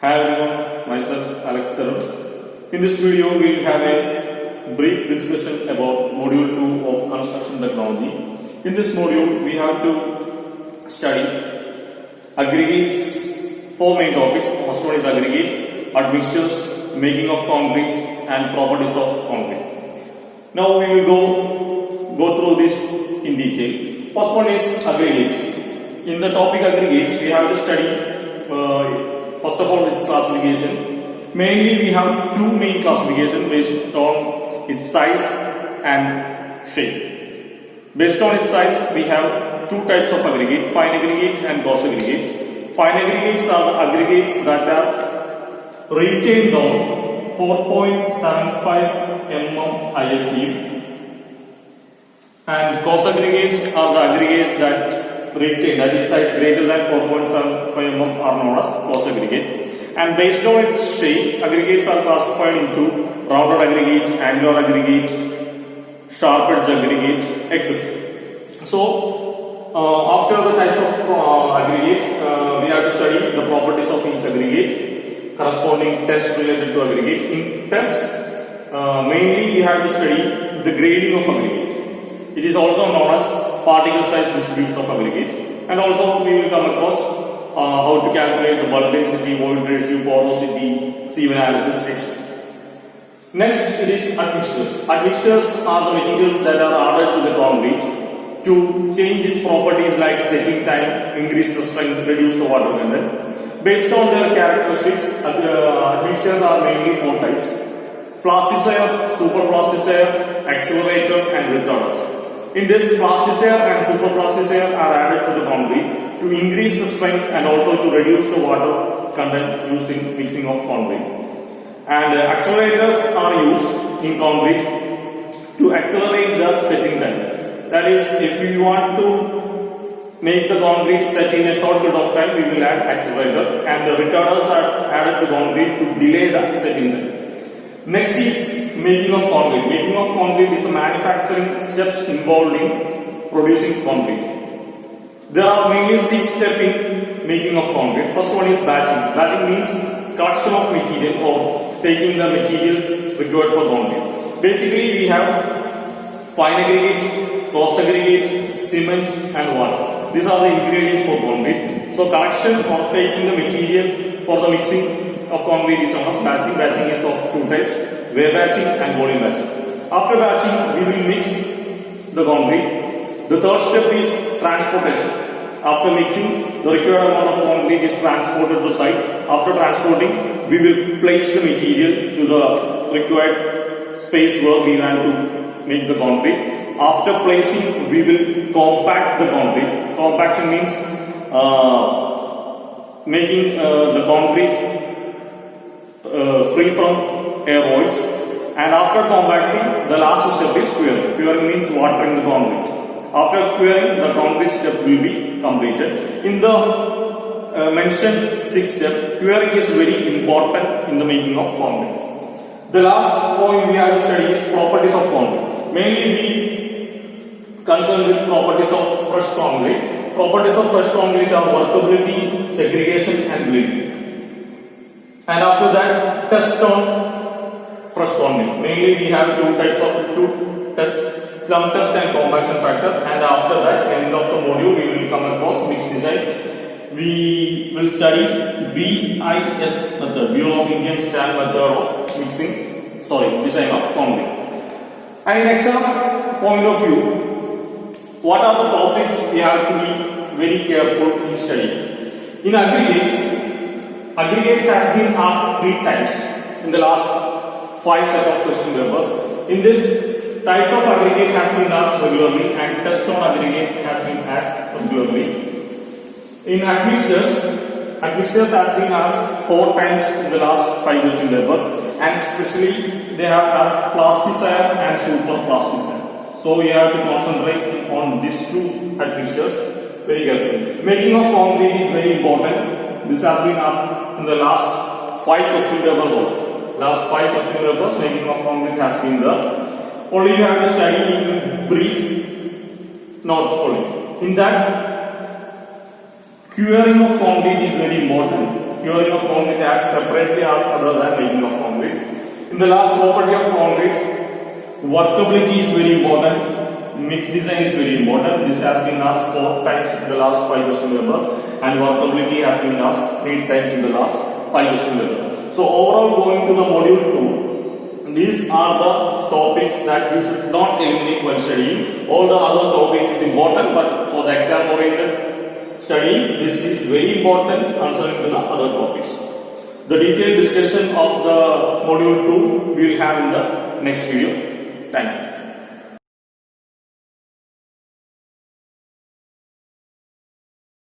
Hi everyone, myself Alex Tharum. In this video, we will have a brief discussion about Module 2 of Construction Technology. In this module, we have to study aggregates, four main topics. First one is aggregate, admixtures, making of concrete, and properties of concrete. Now we will go through this in detail. First one is aggregates. In the topic aggregates, we have to study first of all its classification. Mainly we have two main classifications based on its size and shape. Based on its size, we have two types of aggregate, fine aggregate and coarse aggregate. Fine aggregates are the aggregates that are retained on 4.75 mm ISU, and coarse aggregates are the aggregates that retained, that is size greater than 4.75 mm are known as coarse aggregate. And based on its shape, aggregates are classified into rounded aggregate, angular aggregate, sharp edge aggregate, etc. So, after the types of aggregate, we have to study the properties of each aggregate, corresponding test related to aggregate. In test, mainly we have to study the grading of aggregate. It is also known as particle size distribution of aggregate, and also we will come across how to calculate the bulk density, void ratio, porosity, sieve analysis, etc. Next, it is admixtures. Admixtures are the materials that are added to the concrete to change its properties like setting time, increase the strength, reduce the water content. Based on their characteristics, admixtures are mainly four types: plasticizer, superplasticizer, accelerator, and retarders. In this, plasticizer and superplasticizer are added to the concrete to increase the strength and also to reduce the water content used in mixing of concrete. And accelerators are used in concrete to accelerate the setting time. That is, if we want to make the concrete set in a short period of time, we will add accelerator, and the retarders are added to concrete to delay the setting time. Next is making of concrete. Making of concrete is the manufacturing steps involved in producing concrete. There are mainly 6 steps in making of concrete. First one is batching. Batching means collection of material or taking the materials required for concrete. Basically, we have fine aggregate, coarse aggregate, cement, and water. These are the ingredients for concrete. So, collection or taking the material for the mixing of concrete is known as batching. Batching is of two types: wear batching and volume batching. After batching, we will mix the concrete. The third step is transportation. After mixing, the required amount of concrete is transported to site. After transporting, we will place the material to the required space where we want to make the concrete. After placing, we will compact the concrete. Compaction means making the concrete free from air voids. And after compacting, the last step is curing. Curing means watering the concrete. After curing, the concrete step will be completed. In the mentioned 6 steps, curing is very important in the making of concrete. The last point we have to study is properties of concrete. Mainly we concerned with properties of fresh concrete. Properties of fresh concrete are workability, segregation, and building. And after that, test on fresh concrete. Mainly we have two tests. Slump test and compaction factor, and after that, end of the module, we will come across mixed design. We will study BIS method, Bureau of Indian Standard method of design of concrete. And in exam point of view, what are the topics we have to be very careful in studying? In aggregates has been asked 3 times in the last 5 set of question papers. In this, types of aggregate has been asked regularly, and test on aggregate has been asked regularly. In admixtures has been asked 4 times in the last 5 question papers, and especially they have asked plasticizer and superplasticizer. So we have to concentrate on these 2 admixtures very carefully. Making of concrete is very important. This has been asked in the last 5 question papers also. Last 5 question papers, making of concrete has been the only you have to study in brief notes only. In that, curing of concrete is very important. curing of concrete as separately asked other than making of concrete. In the last property of concrete, workability is very important. Mixed design is very important. This has been asked 4 times in the last 5 question papers, and workability has been asked 3 times in the last 5 question papers. So overall, going to the module 2, these are the topics that you should not eliminate while studying. All the other topics is important, but for the exam oriented study, this is very important answering to the other topics. The detailed discussion of the module 2 we will have in the next video. Thank you.